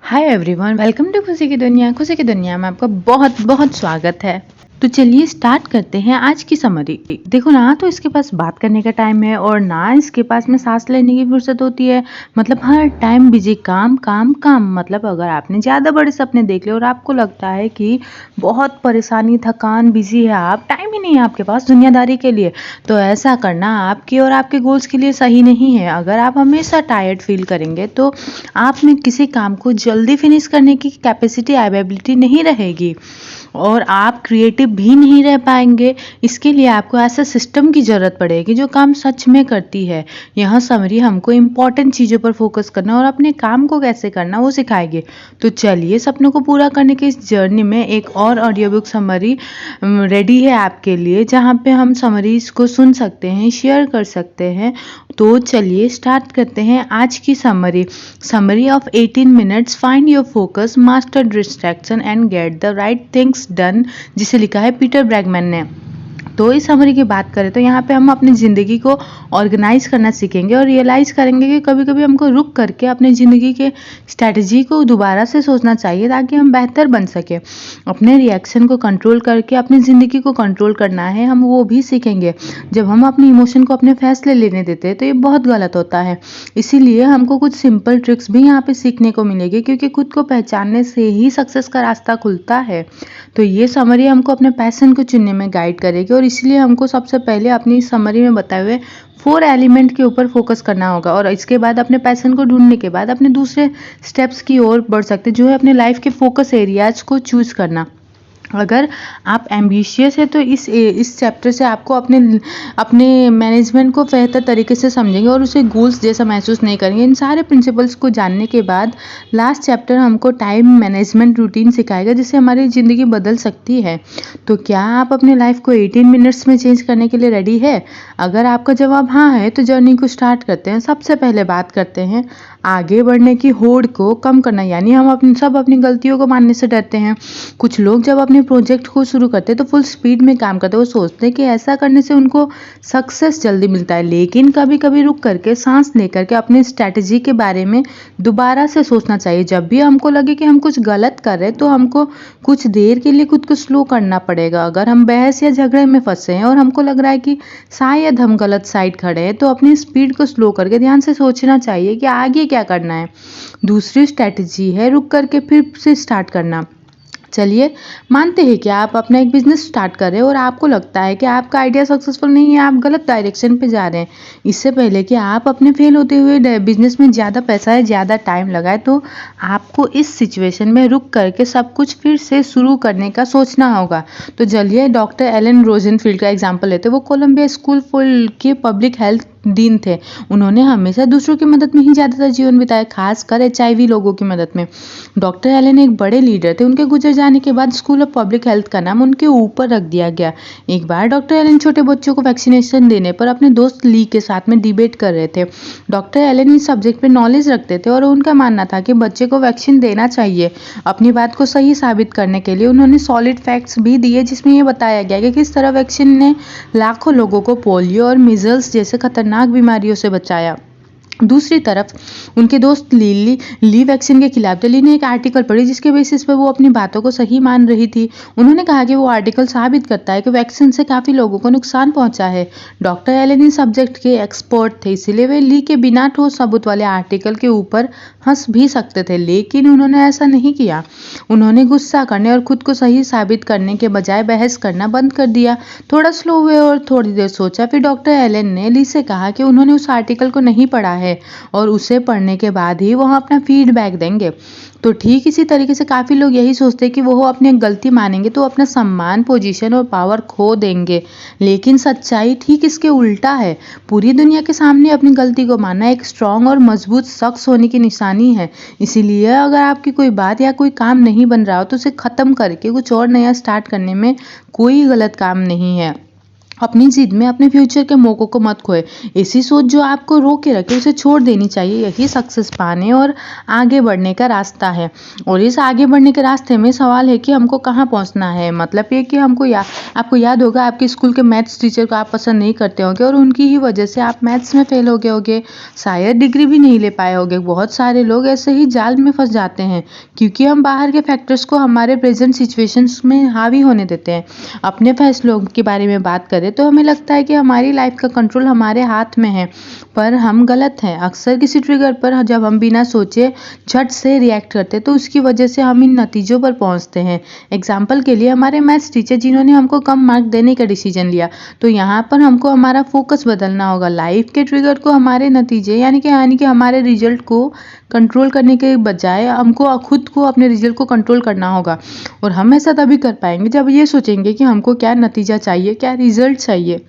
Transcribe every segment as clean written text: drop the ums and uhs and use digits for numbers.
Hi everyone, welcome to खुशी की दुनिया। खुशी की दुनिया में आपका बहुत बहुत स्वागत है। तो चलिए स्टार्ट करते हैं आज की समरी। देखो ना, तो इसके पास बात करने का टाइम है और ना इसके पास में सांस लेने की फुर्सत होती है। मतलब हर टाइम बिजी, काम काम काम। मतलब अगर आपने ज़्यादा बड़े सपने देख लिए और आपको लगता है कि बहुत परेशानी, थकान, बिजी है आप, टाइम ही नहीं है आपके पास दुनियादारी के लिए, तो ऐसा करना आपके और आपके गोल्स के लिए सही नहीं है। अगर आप हमेशा टायर्ड फील करेंगे तो आप में किसी काम को जल्दी फिनिश करने की कैपेसिटी, एबिलिटी नहीं रहेगी और आप क्रिएटिव भी नहीं रह पाएंगे। इसके लिए आपको ऐसा सिस्टम की ज़रूरत पड़ेगी जो काम सच में करती है। यह समरी हमको इम्पॉर्टेंट चीज़ों पर फोकस करना और अपने काम को कैसे करना वो सिखाएगी। तो चलिए सपनों को पूरा करने की इस जर्नी में एक और ऑडियो बुक समरी रेडी है आपके लिए, जहाँ पे हम समरीज को सुन सकते हैं, शेयर कर सकते हैं। तो चलिए स्टार्ट करते हैं आज की summary of 18 minutes, find your focus, master distraction and get the right things done, जिसे लिखा है पीटर ब्रैगमैन ने। तो इस समरी की बात करें तो यहाँ पे हम अपनी ज़िंदगी को ऑर्गेनाइज करना सीखेंगे और रियलाइज़ करेंगे कि कभी कभी हमको रुक करके अपनी ज़िंदगी के स्ट्रैटेजी को दोबारा से सोचना चाहिए ताकि हम बेहतर बन सके। अपने रिएक्शन को कंट्रोल करके अपनी ज़िंदगी को कंट्रोल करना है, हम वो भी सीखेंगे। जब हम अपनी इमोशन को अपने फैसले लेने देते हैं तो ये बहुत गलत होता है। इसीलिए हमको कुछ सिंपल ट्रिक्स भी यहाँ पे सीखने को मिलेगी, क्योंकि खुद को पहचानने से ही सक्सेस का रास्ता खुलता है। तो ये समरी हमको अपने पैशन को चुनने में गाइड करेगी और इसलिए हमको सबसे पहले अपनी समरी में बताए हुए 4 एलिमेंट के ऊपर फोकस करना होगा और इसके बाद अपने पैशन को ढूंढने के बाद अपने दूसरे स्टेप्स की ओर बढ़ सकते, जो है अपने लाइफ के फोकस एरियाज को चूज करना। अगर आप एम्बिशियस है तो इस चैप्टर से आपको अपने मैनेजमेंट को बेहतर तरीके से समझेंगे और उसे गोल्स जैसा महसूस नहीं करेंगे। इन सारे प्रिंसिपल्स को जानने के बाद लास्ट चैप्टर हमको टाइम मैनेजमेंट रूटीन सिखाएगा, जिससे हमारी ज़िंदगी बदल सकती है। तो क्या आप अपने लाइफ को 18 मिनट्स में चेंज करने के लिए रेडी है? अगर आपका जवाब हाँ है तो जर्नी को स्टार्ट करते हैं। सबसे पहले बात करते हैं आगे बढ़ने की होड़ को कम करना, यानी हम अपनी गलतियों को मानने से डरते हैं। कुछ लोग जब अपने प्रोजेक्ट को शुरू करते हैं तो फुल स्पीड में काम करते हैं। वो सोचते हैं कि ऐसा करने से उनको सक्सेस जल्दी मिलता है, लेकिन कभी कभी रुक करके सांस लेकर के अपनी स्ट्रैटेजी के बारे में दोबारा से सोचना चाहिए। जब भी हमको लगे कि हम कुछ गलत कर रहे हैं तो हमको कुछ देर के लिए खुद को स्लो करना पड़ेगा। अगर हम बहस या झगड़े में फंसे हैं और हमको लग रहा है कि शायद हम गलत साइड खड़े हैं, तो अपनी स्पीड को स्लो करके ध्यान से सोचना चाहिए कि आगे क्या करना है। दूसरी स्ट्रैटेजी है रुक करके फिर से स्टार्ट करना। चलिए मानते हैं कि आप अपना एक बिजनेस स्टार्ट कर रहे हैं और आपको लगता है कि आपका आइडिया सक्सेसफुल नहीं है, आप गलत डायरेक्शन पे जा रहे हैं। इससे पहले कि आप अपने फेल होते हुए बिजनेस में ज़्यादा पैसा है, ज़्यादा टाइम लगाए, तो आपको इस सिचुएशन में रुक करके सब कुछ फिर से शुरू करने का सोचना होगा। तो चलिए डॉक्टर एलन रोजनफील्ड का एग्जाम्पल लेते हैं। वो कोलंबिया स्कूल के पब्लिक हेल्थ डीन थे। उन्होंने हमेशा दूसरों की मदद में ही ज़्यादातर जीवन बिताया, खासकर HIV लोगों की मदद में। डॉक्टर एलन एक बड़े लीडर थे। उनके गुजर जाने के बाद स्कूल ऑफ पब्लिक हेल्थ का नाम उनके ऊपर रख दिया गया। एक बार डॉक्टर एलन छोटे बच्चों को वैक्सीनेशन देने पर अपने दोस्त ली के साथ में डिबेट कर रहे थे। डॉक्टर एलन इस सब्जेक्ट पे नॉलेज रखते थे और उनका मानना था कि बच्चे को वैक्सीन देना चाहिए। अपनी बात को सही साबित करने के लिए उन्होंने सॉलिड फैक्ट्स भी दिए, जिसमें यह बताया गया कि किस तरह वैक्सीन ने लाखों लोगों को पोलियो और मीजल्स जैसे खतरनाक बीमारियों से बचाया। दूसरी तरफ उनके दोस्त ली वैक्सीन के खिलाफ थे। ली ने एक आर्टिकल पढ़ी जिसके बेसिस पे वो अपनी बातों को सही मान रही थी। उन्होंने कहा कि वो आर्टिकल साबित करता है कि वैक्सीन से काफ़ी लोगों को नुकसान पहुंचा है। डॉक्टर एलन इस सब्जेक्ट के एक्सपर्ट थे, इसीलिए वे ली के बिना ठोस सबूत वाले आर्टिकल के ऊपर हंस भी सकते थे, लेकिन उन्होंने ऐसा नहीं किया। उन्होंने गुस्सा करने और खुद को सही साबित करने के बजाय बहस करना बंद कर दिया। थोड़ा स्लो हुए और थोड़ी देर सोचा, फिर डॉक्टर एलन ने ली से कहा कि उन्होंने उस आर्टिकल को नहीं पढ़ा है और उसे पढ़ने के बाद ही वह अपना फीडबैक देंगे। तो ठीक इसी तरीके से काफ़ी लोग यही सोचते हैं कि वो अपनी गलती मानेंगे तो अपना सम्मान, पोजीशन और पावर खो देंगे, लेकिन सच्चाई ठीक इसके उल्टा है। पूरी दुनिया के सामने अपनी गलती को मानना एक स्ट्रांग और मजबूत शख्स होने की निशानी है। इसीलिए अगर आपकी कोई बात या कोई काम नहीं बन रहा हो तो उसे ख़त्म करके कुछ और नया स्टार्ट करने में कोई गलत काम नहीं है। अपनी जिद में अपने फ्यूचर के मौकों को मत खोए। ऐसी सोच जो आपको रोक के रखे उसे छोड़ देनी चाहिए। यही सक्सेस पाने और आगे बढ़ने का रास्ता है। और इस आगे बढ़ने के रास्ते में सवाल है कि हमको कहाँ पहुँचना है। मतलब ये कि आपको याद होगा आपके स्कूल के मैथ्स टीचर को आप पसंद नहीं करते होंगे और उनकी ही वजह से आप मैथ्स में फेल हो गए होगे, शायद डिग्री भी नहीं ले पाए होगे। बहुत सारे लोग ऐसे ही जाल में फंस जाते हैं क्योंकि हम बाहर के फैक्टर्स को हमारे प्रेजेंट सिचुएशंस में हावी होने देते हैं। अपने फैसलों के बारे में बात करें तो हमें लगता है कि हमारी लाइफ का कंट्रोल हमारे हाथ में है, पर हम गलत हैं। अक्सर किसी ट्रिगर पर जब हम बिना सोचे झट से रिएक्ट करते हैं तो उसकी वजह से हम इन नतीजों पर पहुंचते हैं। एग्जाम्पल के लिए हमारे मैथ्स टीचर जिन्होंने हमको कम मार्क देने का डिसीजन लिया, तो यहाँ पर हमको हमारा फोकस बदलना होगा। लाइफ के ट्रिगर को हमारे नतीजे यानी कि हमारे रिजल्ट को कंट्रोल करने के बजाय हमको खुद को अपने रिजल्ट को कंट्रोल करना होगा। और हम ऐसा तभी कर पाएंगे जब ये सोचेंगे कि हमको क्या नतीजा चाहिए, क्या रिजल्ट चाहिए।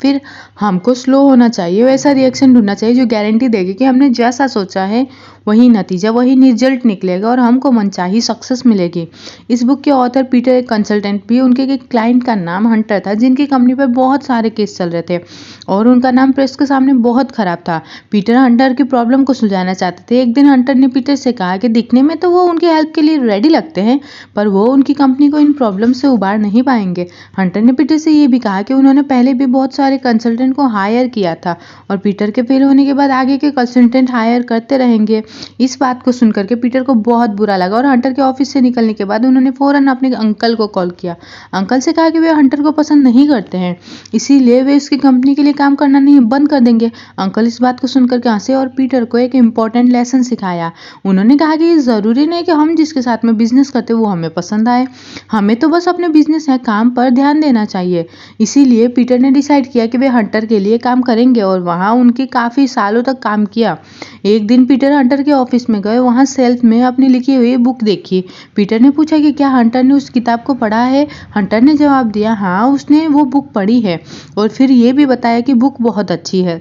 फिर हमको स्लो होना चाहिए, वैसा रिएक्शन ढूंढना चाहिए जो गारंटी देगी कि हमने जैसा सोचा है वही नतीजा, वही रिजल्ट निकलेगा और हमको मनचाही सक्सेस मिलेगी। इस बुक के ऑथर पीटर एक कंसल्टेंट भी, उनके एक क्लाइंट का नाम हंटर था जिनकी कंपनी पर बहुत सारे केस चल रहे थे और उनका नाम प्रेस के सामने बहुत खराब था। पीटर हंटर की प्रॉब्लम को सुलझाना चाहते थे। एक दिन हंटर ने पीटर से कहा कि दिखने में तो वो उनकी हेल्प के लिए रेडी लगते हैं, पर वो उनकी कंपनी को इन प्रॉब्लम से उबार नहीं पाएंगे। हंटर ने पीटर से ये भी कहा कि उन्होंने पहले भी बहुत सारे कंसल्टेंट को हायर किया था और पीटर के फेल होने के बाद आगे के कंसल्टेंट हायर करते रहेंगे। इस बात को सुनकर के पीटर को बहुत बुरा लगा और हंटर के ऑफिस से निकलने के बाद उन्होंने फौरन अपने अंकल को कॉल किया। अंकल से कहा कि वे हंटर को पसंद नहीं करते हैं, इसीलिए वे उसकी कंपनी के लिए काम करना नहीं बंद कर देंगे। अंकल इस बात को सुनकर के हंसे और पीटर को एक इम्पोर्टेंट लेसन सिखाया। उन्होंने कहा कि जरूरी नहीं कि हम जिसके साथ में बिजनेस करते वो हमें पसंद आए, हमें तो बस अपने बिजनेस या काम पर ध्यान देना चाहिए। इसीलिए पीटर ने डिसाइड किया कि वे हंटर के लिए काम करेंगे और वहाँ उनके काफी सालों तक काम किया। एक दिन पीटर हंटर के ऑफिस में गए, वहाँ शेल्फ में अपनी लिखी हुई बुक देखी। पीटर ने पूछा कि क्या हंटर ने उस किताब को पढ़ा है। हंटर ने जवाब दिया हाँ, उसने वो बुक पढ़ी है और फिर ये भी बताया कि बुक बहुत अच्छी है।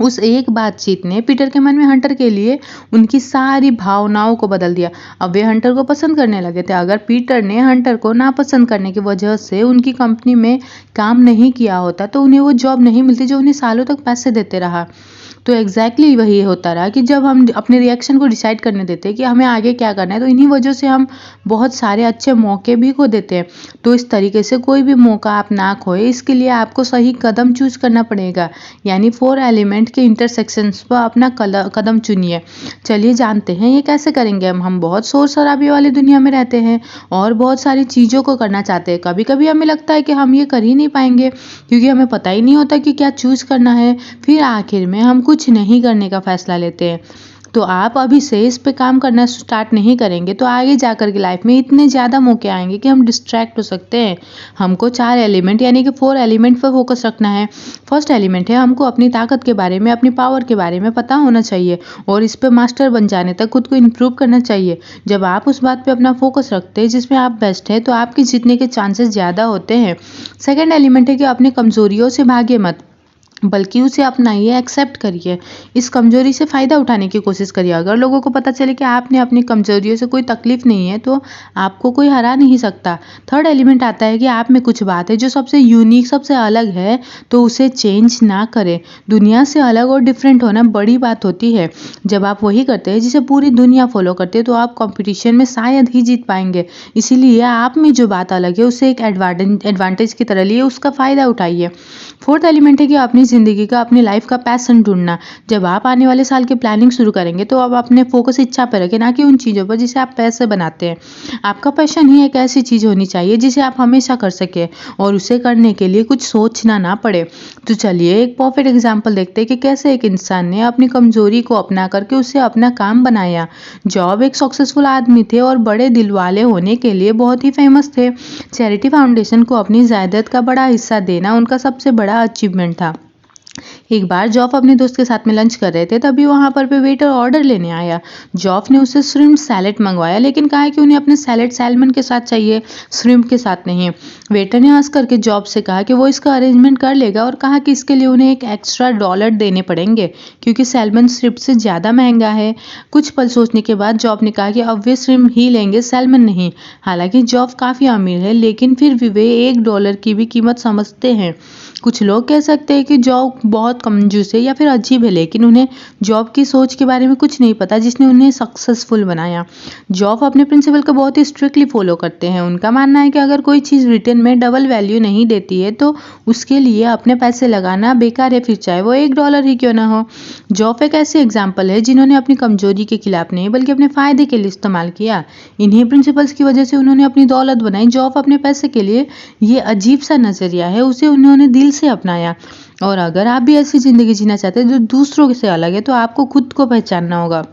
उस एक बातचीत ने पीटर के मन में हंटर के लिए उनकी सारी भावनाओं को बदल दिया। अब वे हंटर को पसंद करने लगे थे। अगर पीटर ने हंटर को नापसंद करने की वजह से उनकी कंपनी में काम नहीं किया होता तो उन्हें वो जॉब नहीं मिलती जो उन्हें सालों तक पैसे देते रहा। तो एग्जैक्टली वही होता रहा कि जब हम अपने रिएक्शन को डिसाइड करने देते हैं कि हमें आगे क्या करना है, तो इन्हीं वजह से हम बहुत सारे अच्छे मौके भी खो देते हैं। तो इस तरीके से कोई भी मौका आप ना खोए, इसके लिए आपको सही कदम चूज करना पड़ेगा। यानी 4 एलिमेंट के इंटरसेक्शंस पर अपना कदम चुनिए। चलिए जानते हैं ये कैसे करेंगे। हम बहुत शोर शराबे वाली दुनिया में रहते हैं और बहुत सारी चीज़ों को करना चाहते हैं। कभी कभी हमें लगता है कि हम ये कर ही नहीं पाएंगे क्योंकि हमें पता ही नहीं होता कि क्या चूज करना है। फिर आखिर में हम कुछ नहीं करने का फैसला लेते हैं। तो आप अभी से इस पे काम करना स्टार्ट नहीं करेंगे तो आगे जाकर के लाइफ में इतने ज़्यादा मौके आएंगे कि हम डिस्ट्रैक्ट हो सकते हैं। हमको 4 एलिमेंट यानी कि 4 एलिमेंट पर फोकस रखना है। फर्स्ट एलिमेंट है हमको अपनी ताकत के बारे में, अपनी पावर के बारे में पता होना चाहिए और इस पे मास्टर बन जाने तक खुद को इम्प्रूव करना चाहिए। जब आप उस बात पे अपना फोकस रखते हैं जिसमें आप बेस्ट हैं तो आपके जीतने के चांसेस ज़्यादा होते हैं। सेकेंड एलिमेंट है कि अपनी कमजोरियों से भागे मत, बल्कि उसे अपनाइए, एक्सेप्ट करिए। इस कमजोरी से फ़ायदा उठाने की कोशिश करिए। अगर लोगों को पता चले कि आपने अपनी कमजोरियों से कोई तकलीफ नहीं है तो आपको कोई हरा नहीं सकता। थर्ड एलिमेंट आता है कि आप में कुछ बात है जो सबसे यूनिक, सबसे अलग है, तो उसे चेंज ना करें। दुनिया से अलग और डिफरेंट होना बड़ी बात होती है। जब आप वही करते हैं जिसे पूरी दुनिया फॉलो करते है तो आप कॉम्पिटिशन में शायद ही जीत पाएंगे। इसीलिए आप में जो बात अलग है उसे एक एडवांटेज की तरह लिए उसका फ़ायदा उठाइए। फोर्थ एलिमेंट है कि अपनी ज़िंदगी का, अपनी लाइफ का पैशन ढूंढना। जब आप आने वाले साल की प्लानिंग शुरू करेंगे तो आप अपने फोकस इच्छा पर रखें, ना कि उन चीज़ों पर जिसे आप पैसे बनाते हैं। आपका पैशन ही एक ऐसी चीज़ होनी चाहिए जिसे आप हमेशा कर सके और उसे करने के लिए कुछ सोचना ना पड़े। तो चलिए एक परफेक्ट एग्जाम्पल देखते हैं कि कैसे एक इंसान ने अपनी कमजोरी को अपना करके उसे अपना काम बनाया। जॉब एक सक्सेसफुल आदमी थे और बड़े दिल वाले होने के लिए बहुत ही फेमस थे। चैरिटी फाउंडेशन को अपनी जायदाद का बड़ा हिस्सा देना उनका सबसे बड़ा अचीवमेंट था। एक बार जॉफ अपने दोस्त के साथ में लंच कर रहे थे, तभी वहां पर पे वेटर ऑर्डर लेने आया। जॉफ ने उससे श्रिम्प सैलेड मंगवाया, लेकिन कहा कि उन्हें अपने सैलेड सैल्मन के साथ चाहिए, श्रिम्प के साथ नहीं। वेटर ने हंस करके जॉब से कहा कि वो इसका अरेंजमेंट कर लेगा और कहा कि इसके लिए उन्हें एक एक्स्ट्रा डॉलर देने पड़ेंगे क्योंकि सैल्मन श्रिम्प से ज़्यादा महंगा है। कुछ पल सोचने के बाद जॉब ने कहा कि अब वे श्रिम्प ही लेंगे, सैल्मन नहीं। हालांकि जॉब काफ़ी अमीर है, लेकिन फिर भी वे $1 की भी कीमत समझते हैं। कुछ लोग कह सकते हैं कि जॉब बहुत कंजूस है या फिर अजीब है, लेकिन उन्हें जॉब की सोच के बारे में कुछ नहीं पता जिसने उन्हें सक्सेसफुल बनाया। जॉब अपने प्रिंसिपल को बहुत ही स्ट्रिक्टली फॉलो करते हैं। उनका मानना है कि अगर कोई चीज़ रिटर्न में डबल वैल्यू नहीं देती है तो उसके लिए अपने पैसे लगाना बेकार है, फिर चाहे वो $1 ही क्यों ना हो। जॉब एक ऐसे एग्जाम्पल है जिन्होंने अपनी कमजोरी के खिलाफ नहीं बल्कि अपने फायदे के लिए इस्तेमाल किया। इन्हीं प्रिंसिपल्स की वजह से उन्होंने अपनी दौलत बनाई। जॉब अपने पैसे के लिए ये अजीब सा नजरिया है, उसे उन्होंने दिल से अपनाया। और अगर आप भी ऐसी जिंदगी जीना चाहते हैं जो दूसरों से अलग है, तो आपको खुद को पहचानना होगा।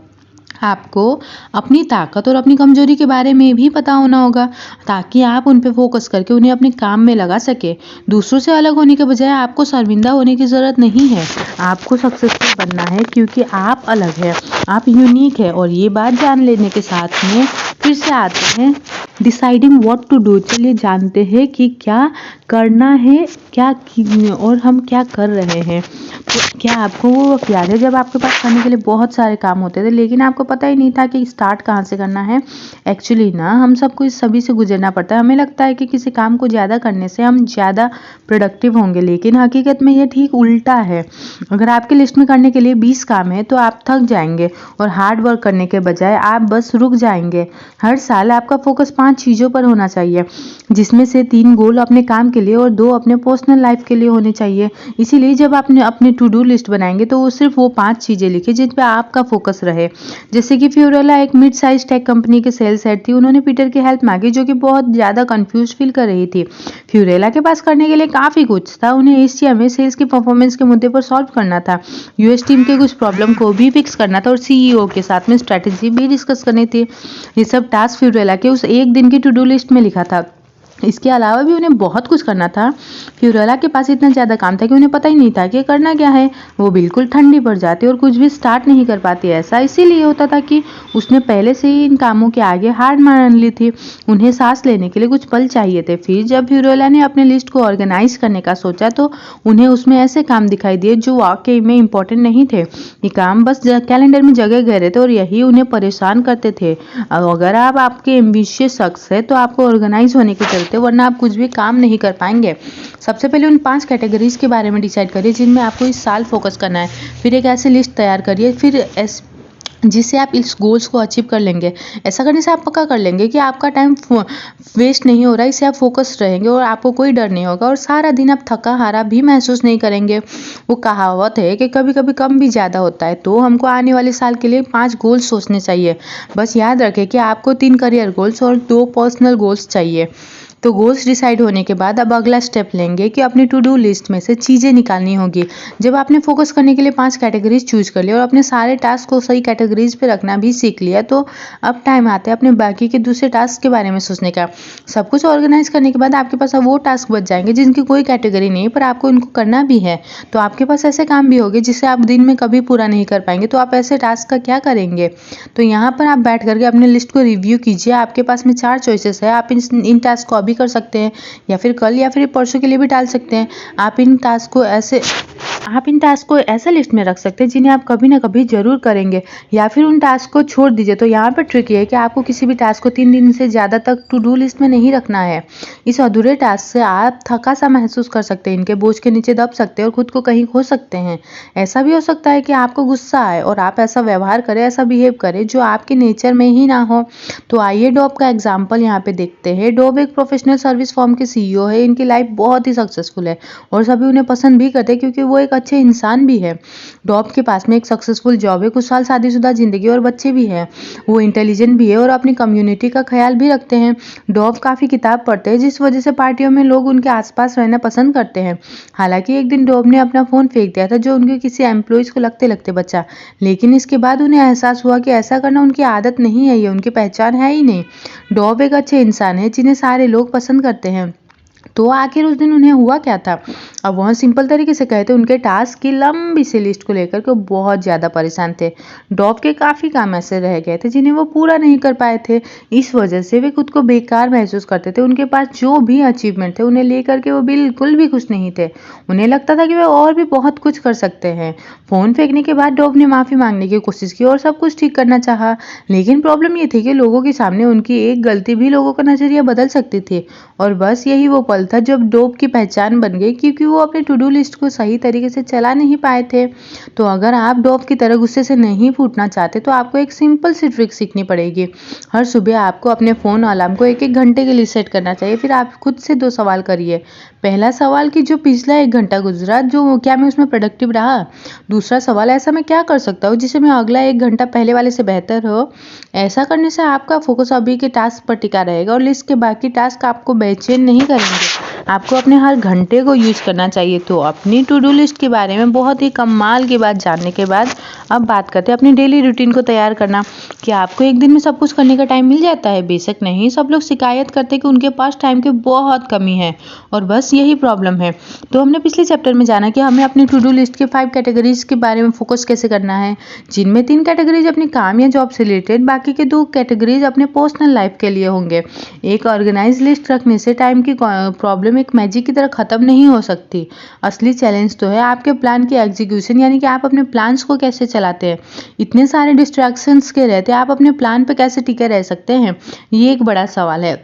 आपको अपनी ताकत और अपनी कमजोरी के बारे में भी पता होना होगा ताकि आप उन पे फोकस करके उन्हें अपने काम में लगा सके। दूसरों से अलग होने के बजाय आपको शर्मिंदा होने की ज़रूरत नहीं है। आपको सक्सेसफुल बनना है क्योंकि आप अलग है, आप यूनिक है। और ये बात जान लेने के साथ में फिर से आते हैं डिसाइडिंग व्हाट टू डू। चलिए जानते हैं कि क्या करना है, और हम क्या कर रहे हैं। तो क्या आपको वो वक्त याद है जब आपके पास करने के लिए बहुत सारे काम होते थे, लेकिन आपको पता ही नहीं था कि स्टार्ट कहाँ से करना है? एक्चुअली ना, हम सबको इस सभी से गुजरना पड़ता है। हमें लगता है कि किसी काम को ज़्यादा करने से हम ज़्यादा प्रोडक्टिव होंगे, लेकिन हकीकत में ये ठीक उल्टा है। अगर आपकी लिस्ट में करने के लिए 20 काम है तो आप थक जाएंगे और हार्ड वर्क करने के बजाय आप बस रुक जाएंगे। हर साल आपका फोकस 5 चीज़ों पर होना चाहिए, जिसमें से 3 गोल अपने काम के लिए और 2 अपने पर्सनल लाइफ के लिए होने चाहिए। इसीलिए जब आपने अपनी टू डू लिस्ट बनाएंगे तो वो सिर्फ वो 5 चीज़ें लिखें जिन पे आपका फोकस रहे। जैसे कि फ्यूरेला एक मिड साइज टेक कंपनी के सेल्स हेड थी। उन्होंने पीटर की हेल्प मांगी जो कि बहुत ज़्यादा कंफ्यूज फील कर रही थी। फ्यूरेला के पास करने के लिए काफ़ी कुछ था। उन्हें एशिया में सेल्स की परफॉर्मेंस के मुद्दे पर सॉल्व करना था, यूएस टीम के कुछ प्रॉब्लम को भी फिक्स करना था और सीईओ के साथ में स्ट्रैटेजी भी डिस्कस करनी थी। ये सब टास्क फ्यूरेला के उस एक दिन की टू डू लिस्ट में लिखा था। इसके अलावा भी उन्हें बहुत कुछ करना था। फ्यूरेला के पास इतना ज़्यादा काम था कि उन्हें पता ही नहीं था कि करना क्या है। वो बिल्कुल ठंडी पड़ जाती और कुछ भी स्टार्ट नहीं कर पाती। ऐसा इसीलिए होता था कि उसने पहले से ही इन कामों के आगे हार मान ली थी। उन्हें सांस लेने के लिए कुछ पल चाहिए थे। फिर जब फ्यूरेला ने अपने लिस्ट को ऑर्गेनाइज करने का सोचा तो उन्हें उसमें ऐसे काम दिखाई दिए जो वाकई में इंपॉर्टेंट नहीं थे। ये काम बस कैलेंडर में जगह गए थे और यही उन्हें परेशान करते थे। अगर आप आपके एम्बिशियस शख्स है तो आपको ऑर्गेनाइज होने की जरूरत है, वरना आप कुछ भी काम नहीं कर पाएंगे। सबसे पहले उन 5 कैटेगरीज के बारे में डिसाइड करिए जिनमें आपको इस साल फोकस करना है। फिर एक ऐसी लिस्ट तैयार करिए जिससे आप इस गोल्स को अचीव कर लेंगे। ऐसा करने से आप पक्का कर लेंगे कि आपका टाइम वेस्ट नहीं हो रहा है, इससे आप फोकस रहेंगे और आपको कोई डर नहीं होगा और सारा दिन आप थका हारा भी महसूस नहीं करेंगे। वो कहावत है कि कभी कभी कम भी ज़्यादा होता है, तो हमको आने वाले साल के लिए 5 गोल्स सोचने चाहिए। बस याद रखें कि आपको 3 करियर गोल्स और 2 पर्सनल गोल्स चाहिए। तो गोल्स डिसाइड होने के बाद अब अगला स्टेप लेंगे कि अपनी टू डू लिस्ट में से चीज़ें निकालनी होगी। जब आपने फोकस करने के लिए 5 कैटेगरीज चूज कर लिया और अपने सारे टास्क को सही कैटेगरीज पे रखना भी सीख लिया, तो अब टाइम आता है अपने बाकी के दूसरे टास्क के बारे में सोचने का। सब कुछ ऑर्गेनाइज करने के बाद आपके पास अब वो टास्क बच जाएंगे जिनकी कोई कैटेगरी नहीं पर आपको उनको करना भी है। तो आपके पास ऐसे काम भी होंगे जिसे आप दिन में कभी पूरा नहीं कर पाएंगे। तो आप ऐसे टास्क का क्या करेंगे? तो यहाँ पर आप बैठ करके अपने लिस्ट को रिव्यू कीजिए। आपके पास में 4 चॉइसेस है। आप इन टास्क को कर सकते हैं या फिर कल या फिर परसों के लिए भी डाल सकते हैं। आप इन टास्क को ऐसे लिस्ट में रख सकते हैं जिन्हें आप कभी ना कभी जरूर करेंगे, या फिर उन टास्क को छोड़ दीजिए। तो यहाँ पर ट्रिक ये है कि आपको किसी भी टास्क को 3 दिन से ज़्यादा तक टू डू लिस्ट में नहीं रखना है। इस अधूरे टास्क से आप थका सा महसूस कर सकते हैं, इनके बोझ के नीचे दब सकते हैं और खुद को कहीं खो सकते हैं। ऐसा भी हो सकता है कि आपको गुस्सा आए और आप ऐसा व्यवहार करें, ऐसा बिहेव करें जो आपके नेचर में ही ना हो। तो आइए डॉब का एग्जाम्पल यहाँ पे देखते हैं। डॉब एक प्रोफेशनल सर्विस फर्म के सीईओ है। इनकी लाइफ बहुत ही सक्सेसफुल है और सभी उन्हें पसंद भी करते हैं क्योंकि वो एक अच्छे इंसान भी है। डॉब के पास में एक सक्सेसफुल जॉब है, कुछ साल शादीशुदा जिंदगी और बच्चे भी हैं। वो इंटेलिजेंट भी है और अपनी कम्युनिटी का ख्याल भी रखते हैं। डॉब काफ़ी किताब पढ़ते हैं जिस वजह से पार्टियों में लोग उनके आसपास रहना पसंद करते हैं। हालांकि एक दिन डॉब ने अपना फ़ोन फेंक दिया था जो उनके किसी एम्प्लॉयज़ को लगते लगते बचा, लेकिन इसके बाद उन्हें एहसास हुआ कि ऐसा करना उनकी आदत नहीं है, ये उनकी पहचान है ही नहीं। डॉब एक अच्छे इंसान है जिन्हें सारे लोग पसंद करते हैं। तो आखिर उस दिन उन्हें हुआ क्या था? अब वह सिंपल तरीके से कहते उनके टास्क की लंबी सी लिस्ट को लेकर के वो बहुत ज़्यादा परेशान थे। डॉब के काफ़ी काम ऐसे रह गए थे जिन्हें वो पूरा नहीं कर पाए थे। इस वजह से वे खुद को बेकार महसूस करते थे। उनके पास जो भी अचीवमेंट थे उन्हें लेकर के वो बिल्कुल भी खुश नहीं थे। उन्हें लगता था कि वे और भी बहुत कुछ कर सकते हैं। फ़ोन फेंकने के बाद डॉब ने माफ़ी मांगने की कोशिश की और सब कुछ ठीक करना चाहा, लेकिन प्रॉब्लम ये थी कि लोगों के सामने उनकी एक गलती भी लोगों का नज़रिया बदल सकती थी। और बस यही वो पल था जब डॉब की पहचान बन गई, क्योंकि वो अपने टू डू लिस्ट को सही तरीके से चला नहीं पाए थे। तो अगर आप डॉब की तरह गुस्से से नहीं फूटना चाहते तो आपको एक सिंपल सी ट्रिक सीखनी पड़ेगी। हर सुबह आपको अपने फ़ोन अलार्म को 1-1 घंटे के लिए सेट करना चाहिए। फिर आप खुद से 2 सवाल करिए। पहला सवाल कि जो पिछला 1 घंटा गुजरा, जो क्या मैं उसमें प्रोडक्टिव रहा? दूसरा सवाल, ऐसा मैं क्या कर सकता हूँ जिससे मैं अगला 1 घंटा पहले वाले से बेहतर हो? ऐसा करने से आपका फोकस अभी के टास्क पर टिका रहेगा और लिस्ट के बाकी टास्क आपको बेचैन नहीं करेंगे। आपको अपने हर घंटे को यूज करना चाहिए। तो अपनी टू डू लिस्ट के बारे में बहुत ही कमाल की बात जानने के बाद अब बात करते हैं अपनी डेली रूटीन को तैयार करना। कि आपको एक दिन में सब कुछ करने का टाइम मिल जाता है? बेशक नहीं। सब लोग शिकायत करते कि उनके पास टाइम की बहुत कमी है और बस यही प्रॉब्लम है। तो हमने पिछले चैप्टर में जाना कि हमें अपनी टू डू लिस्ट के 5 कैटेगरीज के बारे में फोकस कैसे करना है, जिनमें 3 कैटेगरीज अपने काम या जॉब से रिलेटेड, बाकी के 2 कैटेगरीज अपने पर्सनल लाइफ के लिए होंगे। एक ऑर्गेनाइज लिस्ट रखने से टाइम की प्रॉब्लम एक मैजिक की तरह खत्म नहीं हो सकती। असली चैलेंज तो है आपके प्लान की एग्जीक्यूशन, यानी कि आप अपने प्लान्स को कैसे चलाते हैं। इतने सारे डिस्ट्रैक्शंस के रहते आप अपने प्लान पे कैसे टिके रह सकते हैं, ये एक बड़ा सवाल है।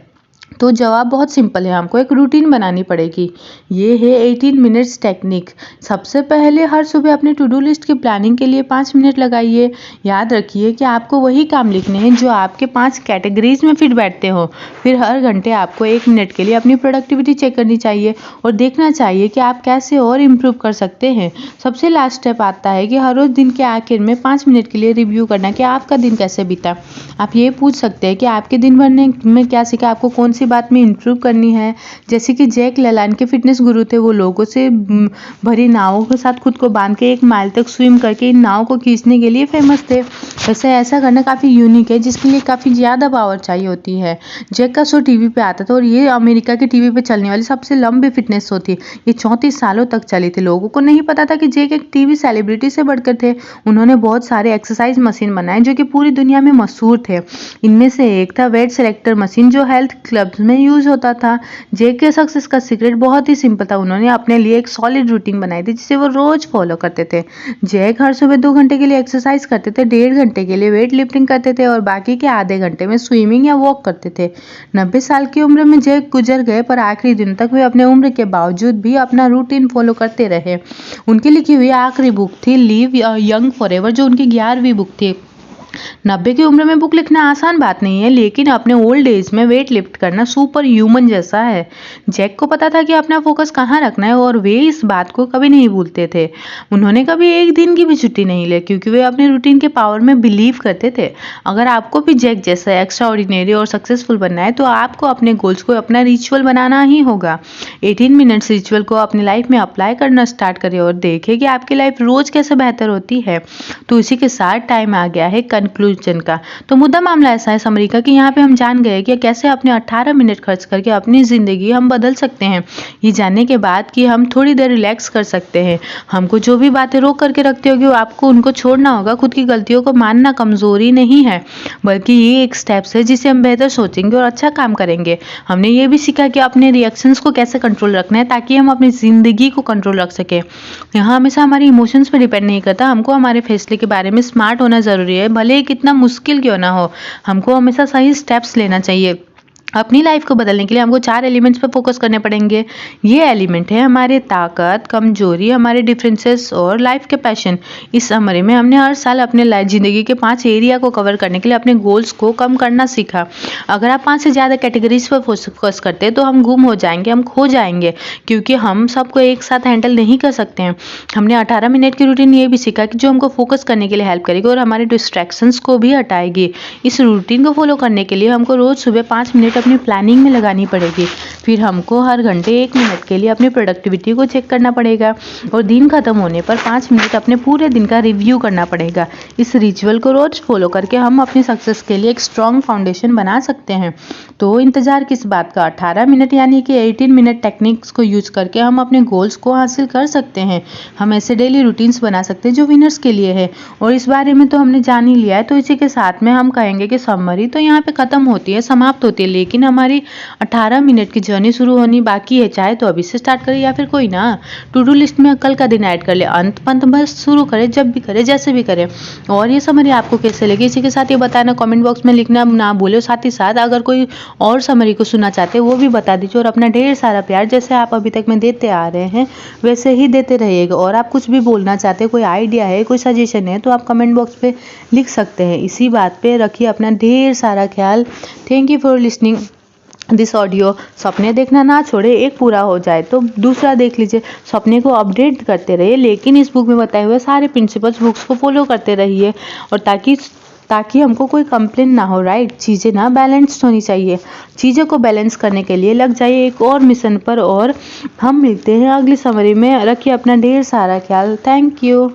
तो जवाब बहुत सिंपल है, हमको एक रूटीन बनानी पड़ेगी। ये है 18 मिनट्स टेक्निक। सबसे पहले हर सुबह अपने टू डू लिस्ट की प्लानिंग के लिए 5 मिनट लगाइए। याद रखिए कि आपको वही काम लिखने हैं जो आपके 5 कैटेगरीज में फिट बैठते हो। फिर हर घंटे आपको 1 मिनट के लिए अपनी प्रोडक्टिविटी चेक करनी चाहिए और देखना चाहिए कि आप कैसे और इम्प्रूव कर सकते हैं। सबसे लास्ट स्टेप आता है कि हर रोज़ दिन के आखिर में 5 मिनट के लिए रिव्यू करना कि आपका दिन कैसे बीता। आप ये पूछ सकते हैं कि आपके दिन भर में क्या सीखा, आपको कौन सी बात में इम्प्रूव करनी है। जैसे कि जैक लेलैंड के फिटनेस गुरु थे, वो लोगों से भरी नावों के साथ खुद को बांध के 1 माइल तक स्विम करके इन नाव को खींचने के लिए फेमस थे। वैसे ऐसा करना काफ़ी यूनिक है, जिसके लिए काफ़ी ज़्यादा पावर चाहिए होती है। जैक का शो टीवी पे आता था और ये अमेरिका के टीवी पे चलने वाली सबसे लंबी फिटनेस शो थी। ये 34 सालों तक चली थी। लोगों को नहीं पता था कि जैक एक टीवी सेलिब्रिटी से बढ़कर थे। उन्होंने बहुत सारे एक्सरसाइज मशीन बनाए जो कि पूरी दुनिया में मशहूर थे। इनमें से एक था वेट सेलेक्टर मशीन, जो हेल्थ क्लब्स में यूज होता था। जैक के सक्सेस का सीक्रेट बहुत ही सिंपल था। उन्होंने अपने लिए एक सॉलिड रूटीन बनाई थी जिसे वो रोज फॉलो करते थे। जैक हर सुबह 2 घंटे के लिए एक्सरसाइज करते थे, 1.5 घंटे के लिए वेट लिफ्टिंग करते थे और बाकी के आधे घंटे में स्विमिंग या वॉक करते थे। 90 साल की उम्र में जैक गुजर गए, पर आखिरी दिन तक वे अपने उम्र के बावजूद भी अपना रूटीन फॉलो करते रहे। उनकी लिखी हुई आखिरी बुक थी लिव यंग फॉरएवर, जो उनकी 11वीं बुक थी। 90 की उम्र में बुक लिखना आसान बात नहीं है, लेकिन अपने ओल्ड एज में वेट लिफ्ट करना सुपर ह्यूमन जैसा है। जैक को पता था कि अपना फोकस कहाँ रखना है और वे इस बात को कभी नहीं भूलते थे। उन्होंने कभी एक दिन की भी छुट्टी नहीं ली, क्योंकि वे अपने रूटीन के पावर में बिलीव करते थे। अगर आपको भी जैक जैसा एक्स्ट्रा ऑर्डिनरी और सक्सेसफुल बनना है तो आपको अपने गोल्स को अपना रिचुअल बनाना ही होगा। 18 मिनट्स रिचुअल को अपनी लाइफ में अप्लाई करना स्टार्ट करें और देखें कि आपकी लाइफ रोज कैसे बेहतर होती है। तो इसी के साथ टाइम आ गया है कंक्लूजन का। तो मुद्दा मामला ऐसा है समरी का कि यहाँ पे हम जान गए कि कैसे अपने 18 मिनट खर्च करके अपनी ज़िंदगी हम बदल सकते हैं। ये जानने के बाद कि हम थोड़ी देर रिलैक्स कर सकते हैं। हमको जो भी बातें रोक करके रखती होगी आपको उनको छोड़ना होगा। खुद की गलतियों को मानना कमज़ोरी नहीं है, बल्कि ये एक स्टेप्स है जिससे हम बेहतर सोचेंगे और अच्छा काम करेंगे। हमने ये भी सीखा कि अपने रिएक्शंस को कैसे कंट्रोल रखना है ताकि हम अपनी ज़िंदगी को कंट्रोल रख सकें। यहाँ हमेशा हमारी इमोशंस पर डिपेंड नहीं करता। हमको हमारे फैसले के बारे में स्मार्ट होना ज़रूरी है, भले ही कितना मुश्किल क्यों ना हो। हमको हमेशा सही स्टेप्स लेना चाहिए। अपनी लाइफ को बदलने के लिए हमको 4 एलिमेंट्स पर फोकस करने पड़ेंगे। ये एलिमेंट है हमारे ताकत, कमजोरी, हमारे डिफरेंसेस और लाइफ के पैशन। इस समरी में हमने हर साल अपने ज़िंदगी के 5 एरिया को कवर करने के लिए अपने गोल्स को कम करना सीखा। अगर आप 5 से ज़्यादा कैटेगरीज पर फोकस करते हैं तो हम गुम हो जाएंगे, हम खो जाएंगे, क्योंकि हम सबको एक साथ हैंडल नहीं कर सकते हैं। हमने 18 मिनट की रूटीन ये भी सीखा कि जो हमको फोकस करने के लिए हेल्प करेगी और हमारे डिस्ट्रैक्शंस को भी हटाएगी। इस रूटीन को फॉलो करने के लिए हमको रोज़ सुबह 5 मिनट अपनी प्लानिंग में लगानी पड़ेगी। फिर हमको हर घंटे 1 मिनट के लिए अपनी प्रोडक्टिविटी को चेक करना पड़ेगा और दिन खत्म होने पर 5 मिनट अपने पूरे दिन का रिव्यू करना पड़ेगा। इस रिचुअल को रोज फॉलो करके हम अपनी सक्सेस के लिए एक स्ट्रॉन्ग फाउंडेशन बना सकते हैं। तो इंतजार किस बात का, 18 मिनट यानी कि 18 मिनट टेक्निक्स को यूज करके हम अपने गोल्स को हासिल कर सकते हैं। हम ऐसे डेली रूटीन्स बना सकते हैं जो विनर्स के लिए है। और इस बारे में तो हमने जान ही लिया है, तो इसी के साथ में हम कहेंगे कि समरी तो यहाँ पे खत्म होती है, समाप्त होती है, लेकिन हमारी 18 मिनट की जर्नी शुरू होनी बाकी है। चाहे तो अभी से स्टार्ट करें या फिर कोई ना टू डू लिस्ट में कल का दिन ऐड कर ले, अंत पंत बस शुरू करें, जब भी करें, जैसे भी करें। और ये समरी आपको कैसे लगी इसी के साथ ये बताना, कमेंट बॉक्स में लिखना ना भूलो। साथ ही साथ अगर कोई और समरी को सुनना चाहते हैं वो भी बता दीजिए। और अपना ढेर सारा प्यार जैसे आप अभी तक में देते आ रहे हैं वैसे ही देते रहिएगा। और आप कुछ भी बोलना चाहते हैं, कोई आइडिया है, कोई सजेशन है, तो आप कमेंट बॉक्स पे लिख सकते हैं। इसी बात पे रखिए अपना ढेर सारा ख्याल। Thank you for listening this audio. सपने देखना ना छोड़े, एक पूरा हो जाए तो दूसरा देख लीजिए। सपने को अपडेट करते रहिए, लेकिन इस बुक में बताए हुए सारे प्रिंसिपल्स बुक्स को फॉलो करते रहिए। और ताकि हमको कोई कंप्लेन ना हो, राइट। चीज़ें ना बैलेंस्ड होनी चाहिए। चीज़ों को बैलेंस करने के लिए लग जाइए एक और मिशन पर। और हम मिलते हैं अगली समरी में। रखिए अपना ढेर सारा ख्याल। Thank you.